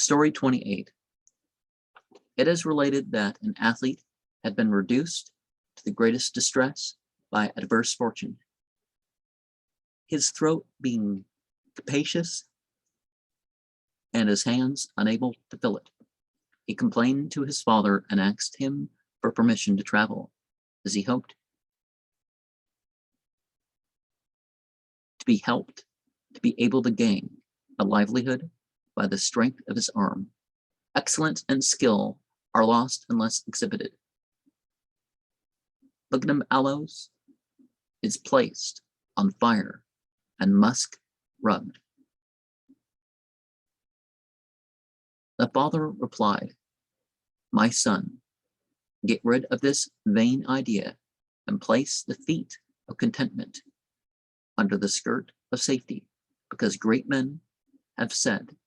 Story 28. It is related that an athlete had been reduced to the greatest distress by adverse fortune. His throat being capacious and his hands unable to fill it. He complained to his father and asked him for permission to travel, as he hoped to be helped to be able to gain a livelihood by the strength of his arm. Excellence and skill are lost unless exhibited. Lignum aloes is placed on fire and musk rubbed. The father replied, "My son, get rid of this vain idea and place the feet of contentment under the skirt of safety, because great men have said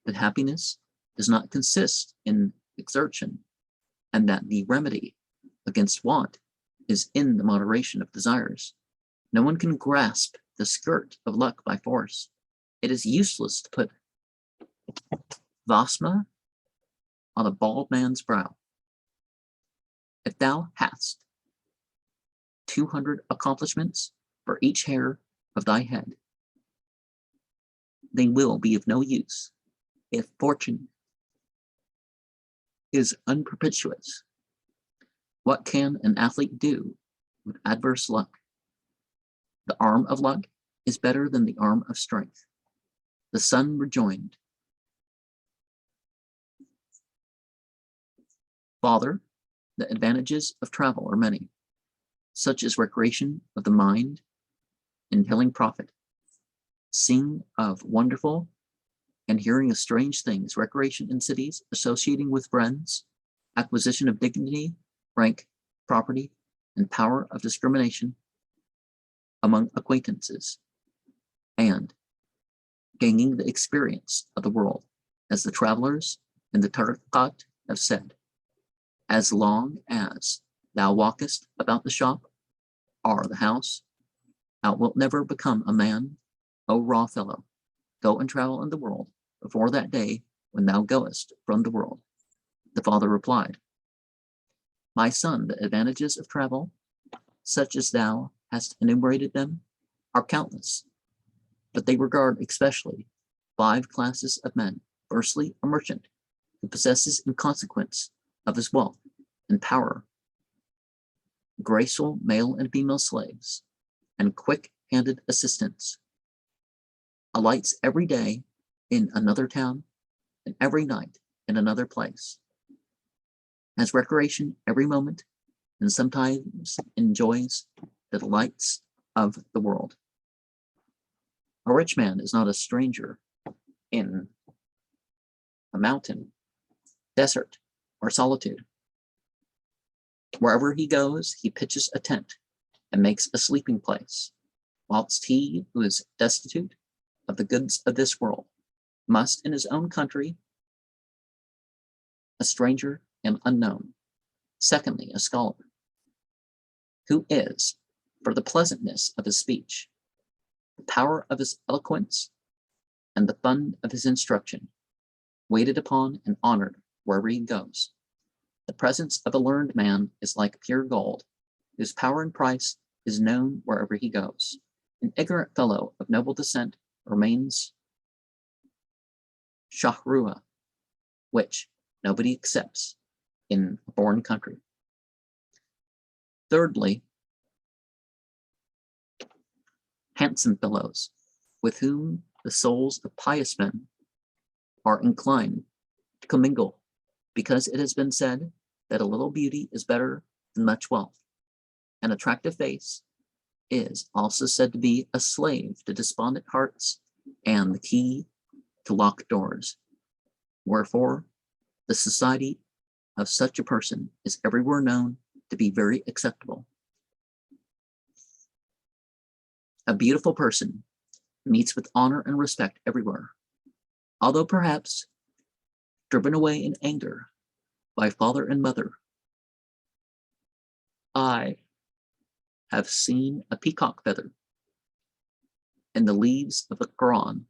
that happiness does not consist in exertion, and that the remedy against want is in the moderation of desires. No one can grasp the skirt of luck by force. It is useless to put Vasma on a bald man's brow. If thou hast 200 accomplishments for each hair of thy head, they will be of no use if fortune is unpropitious. What can an athlete do with adverse luck? The arm of luck is better than the arm of strength." The son rejoined, "Father, the advantages of travel are many, such as recreation of the mind, entailing profit, seeing of wonderful and hearing of strange things, recreation in cities, associating with friends, acquisition of dignity, rank, property, and power of discrimination among acquaintances, and gaining the experience of the world, as the travelers in the Tariqat have said. As long as thou walkest about the shop or the house, thou wilt never become a man, O raw fellow. Go and travel in the world before that day when thou goest from the world." The father replied, "My son, the advantages of travel, such as thou hast enumerated them, are countless, but they regard especially 5 classes of men. Firstly, a merchant, who possesses in consequence of his wealth and power graceful male and female slaves and quick-handed assistants, alights every day in another town and every night in another place, has recreation every moment, and sometimes enjoys the delights of the world. A rich man is not a stranger in a mountain, desert, or solitude. Wherever he goes, he pitches a tent and makes a sleeping place, whilst he who is destitute of the goods of this world must in his own country, a stranger and unknown. Secondly, a scholar, who is, for the pleasantness of his speech, the power of his eloquence, and the fund of his instruction, waited upon and honored wherever he goes. The presence of a learned man is like pure gold, whose power and price is known wherever he goes. An ignorant fellow of noble descent remains shahrua, which nobody accepts in a foreign country. Thirdly, handsome fellows, with whom the souls of pious men are inclined to commingle, because it has been said that a little beauty is better than much wealth. An attractive face is also said to be a slave to despondent hearts and the key to locked doors. Wherefore, the society of such a person is everywhere known to be very acceptable. A beautiful person meets with honor and respect everywhere, although perhaps driven away in anger by father and mother. I have seen a peacock feather in the leaves of the Quran.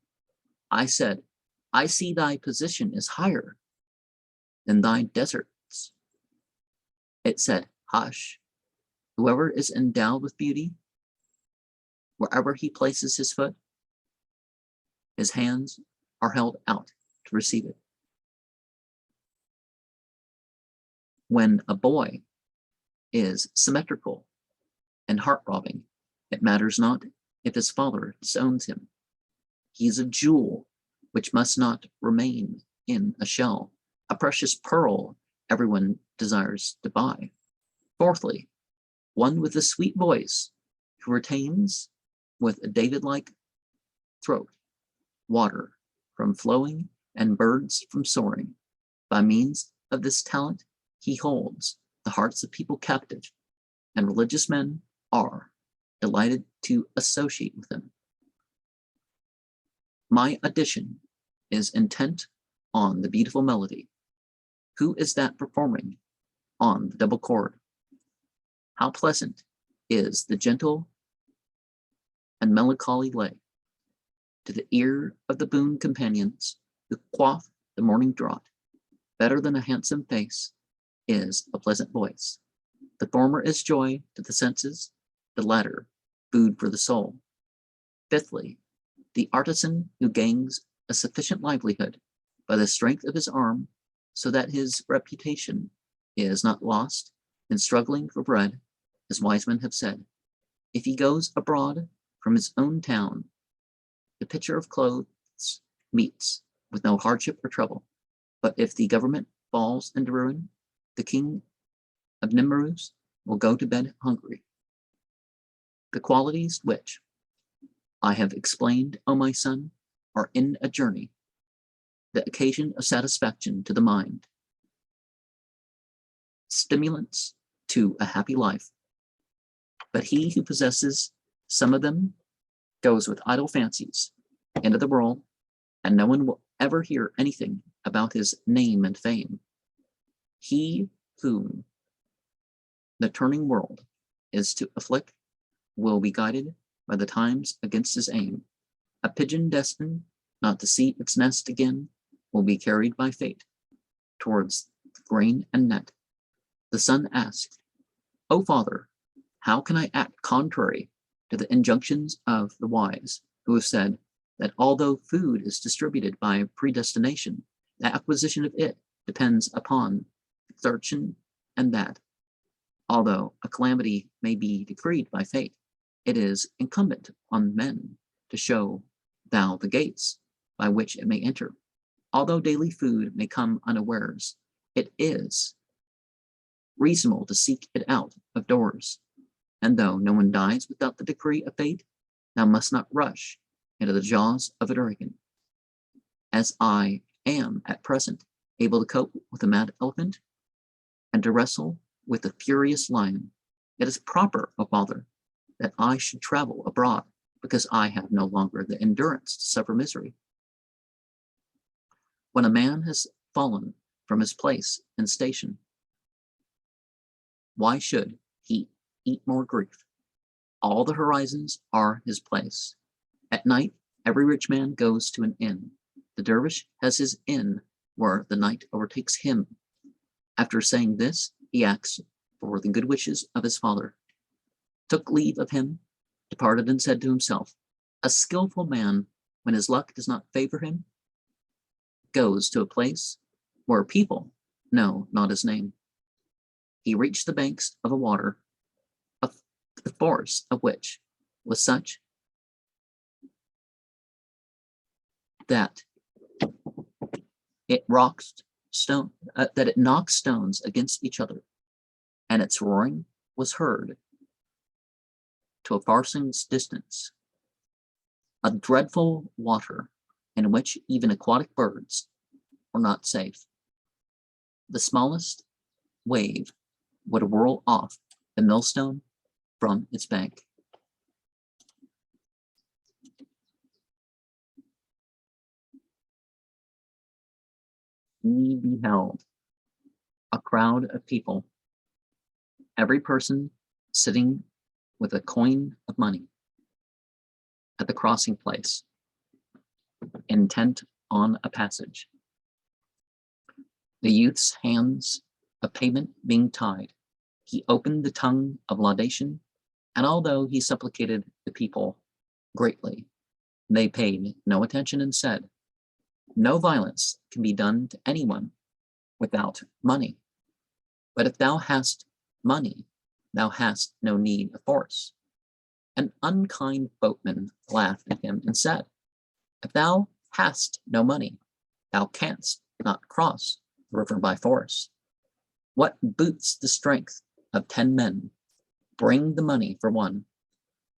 I said, I see thy position is higher than thy deserts. It said, hush, whoever is endowed with beauty, wherever he places his foot, his hands are held out to receive it. When a boy is symmetrical and heart-robbing, it matters not if his father disowns him. He is a jewel which must not remain in a shell, a precious pearl everyone desires to buy. Fourthly, one with a sweet voice who retains with a David-like throat water from flowing and birds from soaring. By means of this talent, he holds the hearts of people captive, and religious men are delighted to associate with him. My addition is intent on the beautiful melody. Who is that performing on the double chord? How pleasant is the gentle and melancholy lay to the ear of the boon companions who quaff the morning draught. Better than a handsome face is a pleasant voice. The former is joy to the senses, the latter food for the soul. Fifthly, the artisan who gains a sufficient livelihood by the strength of his arm so that his reputation is not lost in struggling for bread, as wise men have said. If he goes abroad from his own town, the pitcher of clothes meets with no hardship or trouble. But if the government falls into ruin, the king of Nimruz will go to bed hungry. The qualities which I have explained, O my son, are in a journey, the occasion of satisfaction to the mind, stimulants to a happy life. But he who possesses some of them goes with idle fancies into the world, and no one will ever hear anything about his name and fame. He whom the turning world is to afflict will be guided by the times against his aim. A pigeon destined not to see its nest again will be carried by fate towards the grain and net. The son asked, O father, how can I act contrary to the injunctions of the wise, who have said that although food is distributed by predestination, the acquisition of it depends upon exertion, and that, although a calamity may be decreed by fate, it is incumbent on men to show thou the gates by which it may enter. Although daily food may come unawares, it is reasonable to seek it out of doors. And though no one dies without the decree of fate, thou must not rush into the jaws of a dragon. As I am at present able to cope with a mad elephant and to wrestle with a furious lion, it is proper, O father, that I should travel abroad, because I have no longer the endurance to suffer misery. When a man has fallen from his place and station, why should he eat more grief? All the horizons are his place. At night, every rich man goes to an inn. The dervish has his inn where the night overtakes him. After saying this, he asks for the good wishes of his father, took leave of him, departed, and said to himself, a skillful man, when his luck does not favor him, goes to a place where people know not his name. He reached the banks of a water, the force of which was such that it knocked stones against each other, and its roaring was heard to a farsing's distance. A dreadful water in which even aquatic birds were not safe. The smallest wave would whirl off the millstone from its bank. He beheld a crowd of people, every person sitting with a coin of money at the crossing place, intent on a passage. The youth's hands of payment being tied, he opened the tongue of laudation, and although he supplicated the people greatly, they paid no attention and said, "No violence can be done to anyone without money. But if thou hast money, thou hast no need of force." An unkind boatman laughed at him and said, "If thou hast no money, thou canst not cross the river by force. What boots the strength of 10 men? Bring the money for one."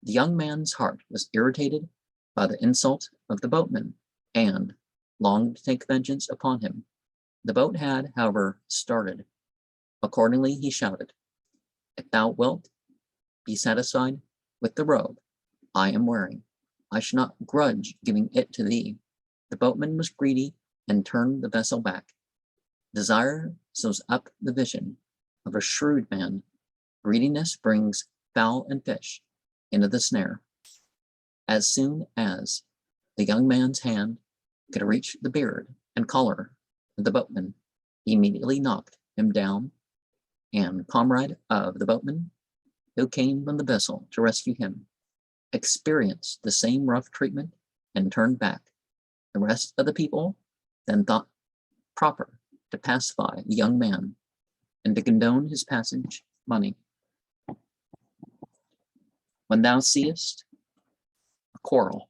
The young man's heart was irritated by the insult of the boatman, and longed to take vengeance upon him. The boat had, however, started. Accordingly he shouted, "If thou wilt be satisfied with the robe I am wearing, I shall not grudge giving it to thee." The boatman was greedy and turned the vessel back. Desire sews up the vision of a shrewd man. Greediness brings fowl and fish into the snare. As soon as the young man's hand could reach the beard and collar of the boatman, he immediately knocked him down, and comrade of the boatman, who came from the vessel to rescue him, experienced the same rough treatment and turned back. The rest of the people then thought proper to pacify the young man and to condone his passage money. When thou seest a quarrel,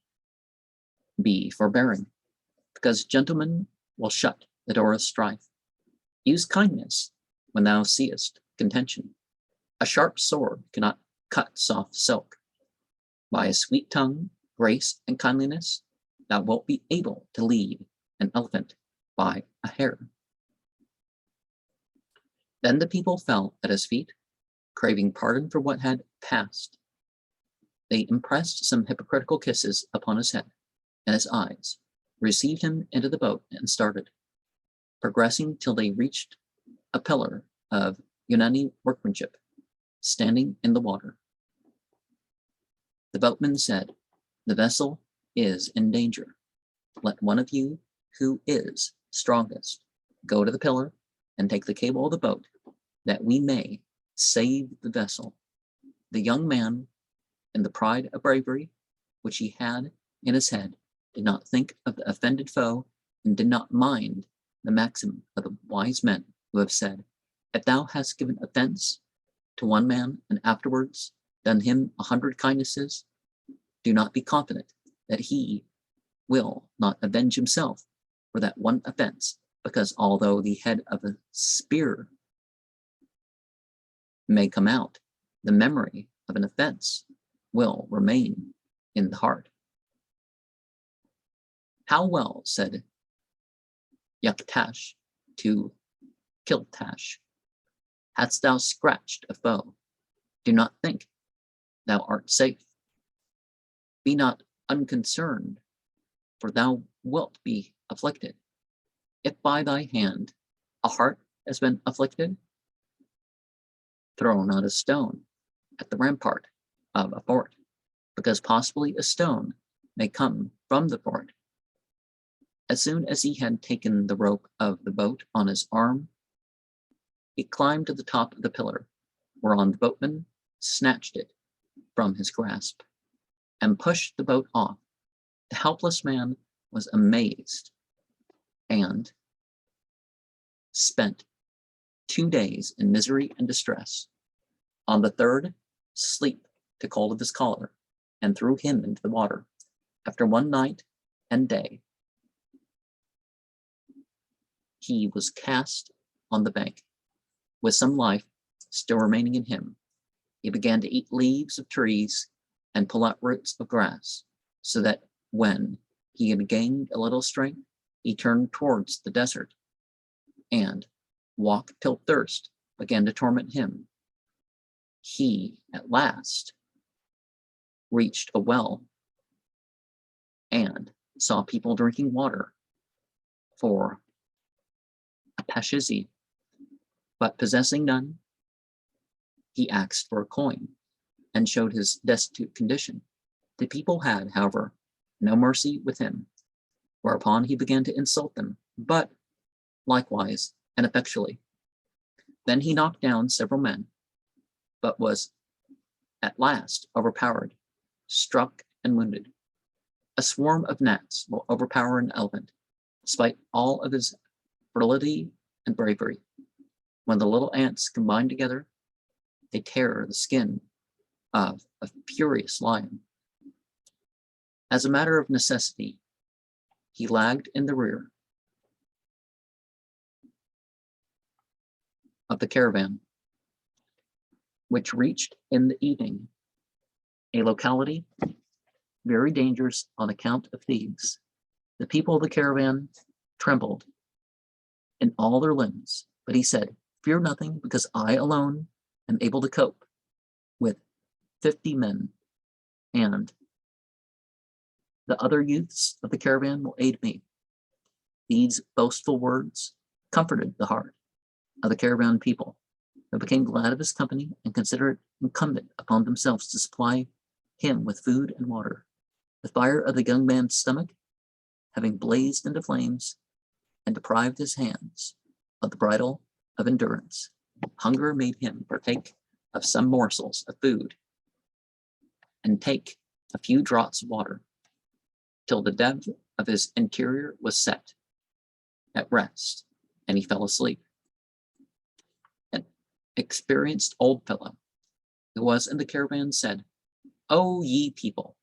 be forbearing, because gentlemen will shut the door of strife. Use kindness when thou seest contention. A sharp sword cannot cut soft silk. By a sweet tongue, grace, and kindliness, thou wilt be able to lead an elephant by a hair. Then the people fell at his feet, craving pardon for what had passed. They impressed some hypocritical kisses upon his head and his eyes, received him into the boat, and started, progressing till they reached a pillar of Yunani workmanship standing in the water. The boatman said, "The vessel is in danger. Let one of you who is strongest go to the pillar and take the cable of the boat, that we may save the vessel." The young man, in the pride of bravery which he had in his head, did not think of the offended foe, and did not mind the maxim of the wise men who have said, "If thou hast given offense to one man and afterwards done him 100 kindnesses, do not be confident that he will not avenge himself for that one offense, because although the head of a spear may come out, the memory of an offense will remain in the heart." "How well," said Yaktash to Kiltash, "hadst thou scratched a foe. Do not think thou art safe. Be not unconcerned, for thou wilt be afflicted. If by thy hand a heart has been afflicted, throw not a stone at the rampart of a fort, because possibly a stone may come from the fort." As soon as he had taken the rope of the boat on his arm, he climbed to the top of the pillar, whereon the boatman snatched it from his grasp and pushed the boat off. The helpless man was amazed and spent 2 days in misery and distress. On the third, sleep took hold of his collar and threw him into the water. After 1 night and day, he was cast on the bank, with some life still remaining in him. He began to eat leaves of trees and pull out roots of grass, so that when he had gained a little strength, he turned towards the desert and walked till thirst began to torment him. He at last reached a well and saw people drinking water for a pashizi, but possessing none, he asked for a coin and showed his destitute condition. The people had, however, no mercy with him. whereupon he began to insult them, but likewise and effectually. Then he knocked down several men, but was at last overpowered, struck, and wounded. A swarm of gnats will overpower an elephant, despite all of his virility and bravery. When the little ants combine together, they tear the skin of a furious lion. As a matter of necessity, he lagged in the rear of the caravan, which reached in the evening a locality very dangerous on account of thieves. The people of the caravan trembled in all their limbs, but he said, "Fear nothing, because I alone am able to cope with 50 men, and the other youths of the caravan will aid me." These boastful words comforted the heart of the caravan people, who became glad of his company and considered it incumbent upon themselves to supply him with food and water. The fire of the young man's stomach having blazed into flames and deprived his hands of the bridle of endurance, hunger made him partake of some morsels of food and take a few draughts of water, till the depth of his interior was set at rest, and he fell asleep. An experienced old fellow who was in the caravan said, "O ye people,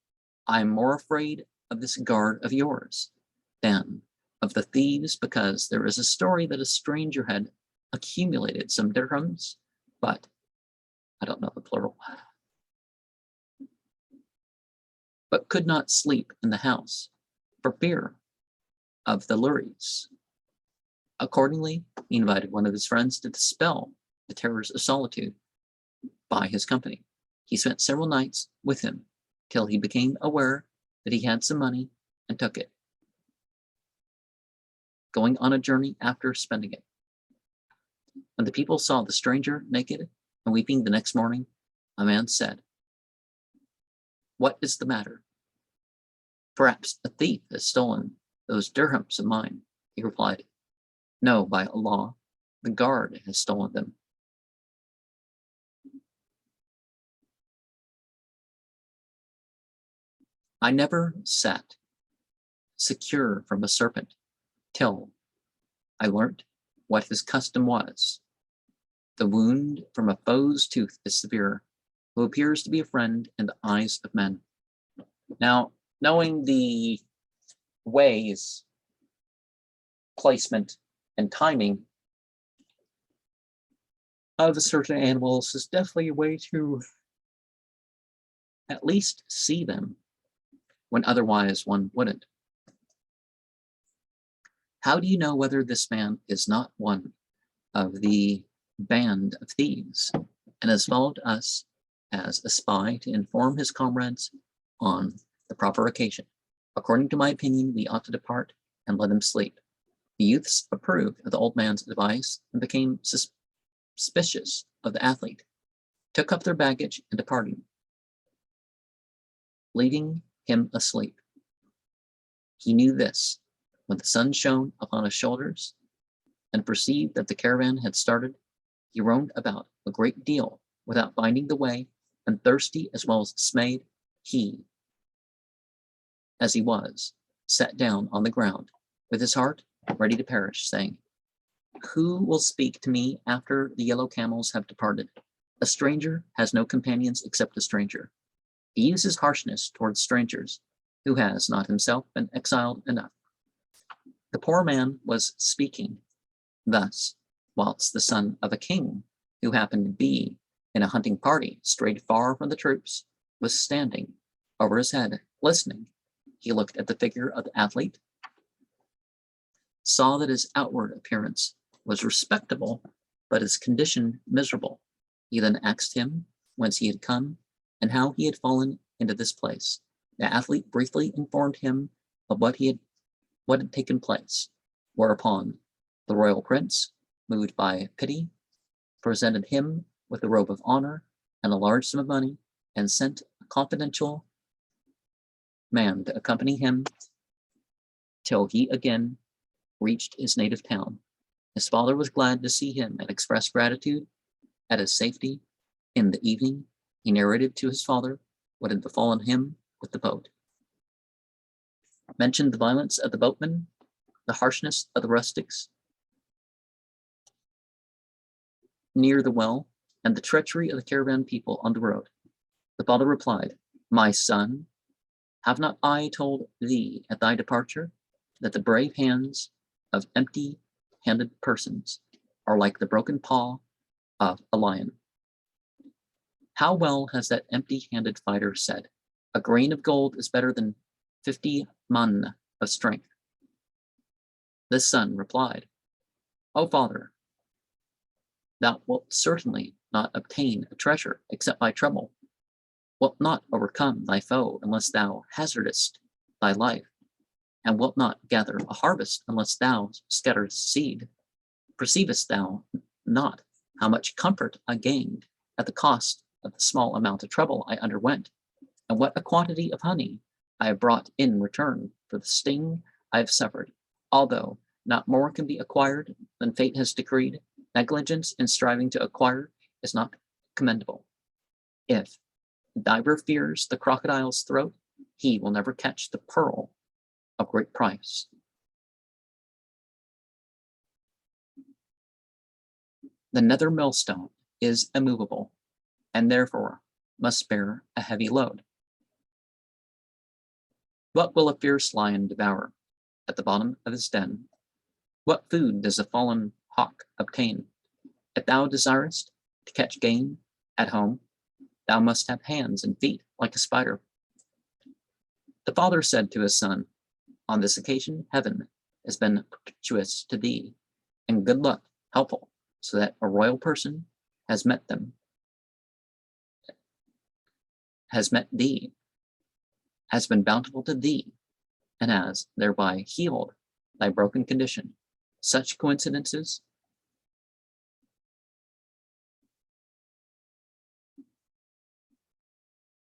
I am more afraid of this guard of yours than of the thieves, because there is a story that a stranger had accumulated some dirhams, but I don't know the plural, but could not sleep in the house for fear of the luries. Accordingly, he invited one of his friends to dispel the terrors of solitude by his company. He spent several nights with him till he became aware that he had some money and took it, going on a journey after spending it. When the people saw the stranger naked and weeping the next morning, a man said, "What is the matter?" "Perhaps a thief has stolen those dirhams of mine," he replied. "No, by Allah, the guard has stolen them." I never sat secure from a serpent till I learnt what his custom was. The wound from a foe's tooth is severe, who appears to be a friend in the eyes of men. Now, knowing the ways, placement, and timing of certain animals is definitely a way to at least see them when otherwise one wouldn't. How do you know whether this man is not one of the band of thieves and has followed us as a spy to inform his comrades on the proper occasion? According to my opinion, we ought to depart and let him sleep. The youths approved of the old man's advice and became suspicious of the athlete, took up their baggage and departed, leaving him asleep. He knew this when the sun shone upon his shoulders and perceived that the caravan had started. He roamed about a great deal without finding the way, and thirsty as well as dismayed, he, as he was, sat down on the ground with his heart ready to perish, saying, "Who will speak to me after the yellow camels have departed? A stranger has no companions except a stranger. He uses harshness towards strangers, who has not himself been exiled enough." The poor man was speaking thus, whilst the son of a king, who happened to be in a hunting party strayed far from the troops, was standing over his head, listening. He looked at the figure of the athlete, saw that his outward appearance was respectable, but his condition miserable. He then asked him whence he had come and how he had fallen into this place. The athlete briefly informed him of what had taken place, whereupon the royal prince, moved by pity, presented him with a robe of honor and a large sum of money, and sent a confidential man to accompany him till he again reached his native town. His father was glad to see him and expressed gratitude at his safety. In the evening, he narrated to his father what had befallen him with the boat, mentioned the violence of the boatmen, the harshness of the rustics near the well, and the treachery of the caravan people on the road. The father replied, "My son, have not I told thee at thy departure that the brave hands of empty-handed persons are like the broken paw of a lion? How well has that empty-handed fighter said, 'A grain of gold is better than 50 man of strength'?" This son replied, "O father, thou wilt certainly not obtain a treasure except by trouble, wilt not overcome thy foe unless thou hazardest thy life, and wilt not gather a harvest unless thou scatterest seed. Perceivest thou not how much comfort I gained at the cost of the small amount of trouble I underwent, and what a quantity of honey I have brought in return for the sting I have suffered? Although not more can be acquired than fate has decreed, negligence in striving to acquire is not commendable. If the diver fears the crocodile's throat, he will never catch the pearl of great price." The nether millstone is immovable, and therefore must bear a heavy load. What will a fierce lion devour at the bottom of his den? What food does a fallen hawk obtain? If thou desirest to catch game at home, thou must have hands and feet like a spider. The father said to his son, "On this occasion, heaven has been propitious to thee, and good luck helpful, so that a royal person has met thee, has been bountiful to thee, and has thereby healed thy broken condition. Such coincidences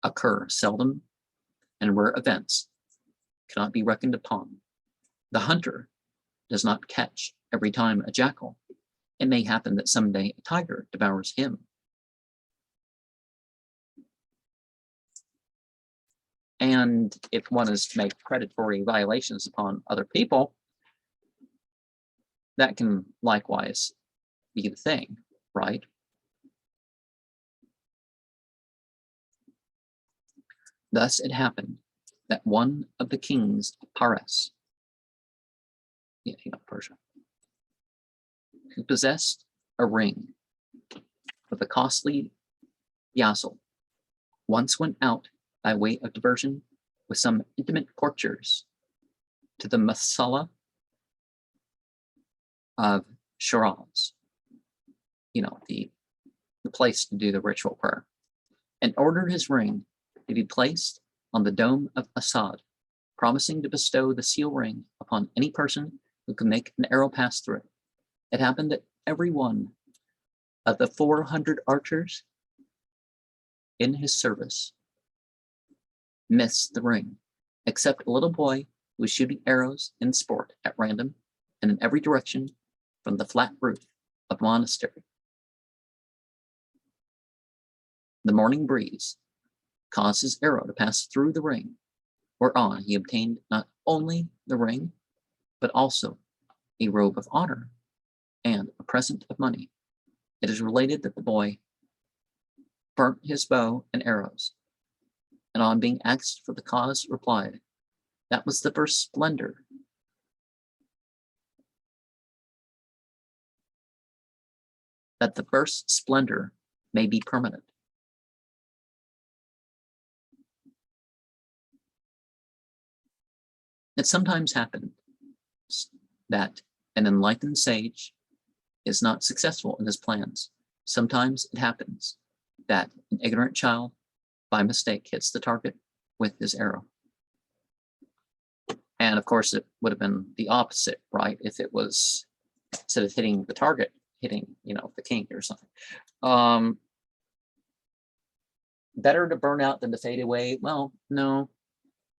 occur seldom, and rare events cannot be reckoned upon. The hunter does not catch every time a jackal. It may happen that someday a tiger devours him. And if one is to make predatory violations upon other people, that can likewise be the thing, right? Thus it happened that one of the kings of Paras, Persia, who possessed a ring of the costly yassel, once went out by way of diversion with some intimate courtiers to the Masala of Shiraz, the place to do the ritual prayer, and ordered his ring to be placed on the dome of Assad, promising to bestow the seal ring upon any person who could make an arrow pass through it. It happened that every one of the 400 archers in his service missed the ring, except a little boy who was shooting arrows in sport at random and in every direction from the flat roof of the monastery. The morning breeze caused his arrow to pass through the ring, whereon he obtained not only the ring, but also a robe of honor and a present of money. It is related that the boy burnt his bow and arrows, and on being asked for the cause, replied, "That was the first splendor that the first splendor may be permanent." It sometimes happens that an enlightened sage is not successful in his plans. Sometimes it happens that an ignorant child by mistake hits the target with his arrow. And of course, it would have been the opposite, right? If it was, instead of hitting the target, hitting, the king or something. Better to burn out than to fade away? Well, no.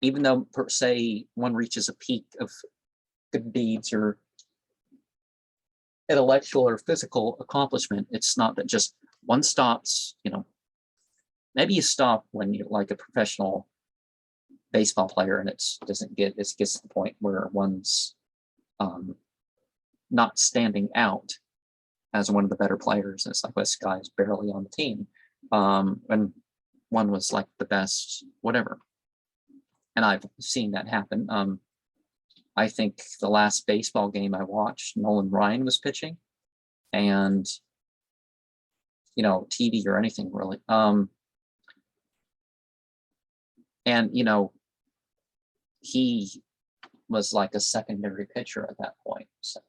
Even though, per se, one reaches a peak of good deeds or intellectual or physical accomplishment. It's not that just one stops, you know, maybe you stop when you're like a professional baseball player and it gets to the point where one's not standing out as one of the better players. And it's like, well, this guy's barely on the team. And one was like the best, whatever. And I've seen that happen. I think the last baseball game I watched, Nolan Ryan was pitching, and you know, TV or anything really. And you know, he was like a secondary pitcher at that point. So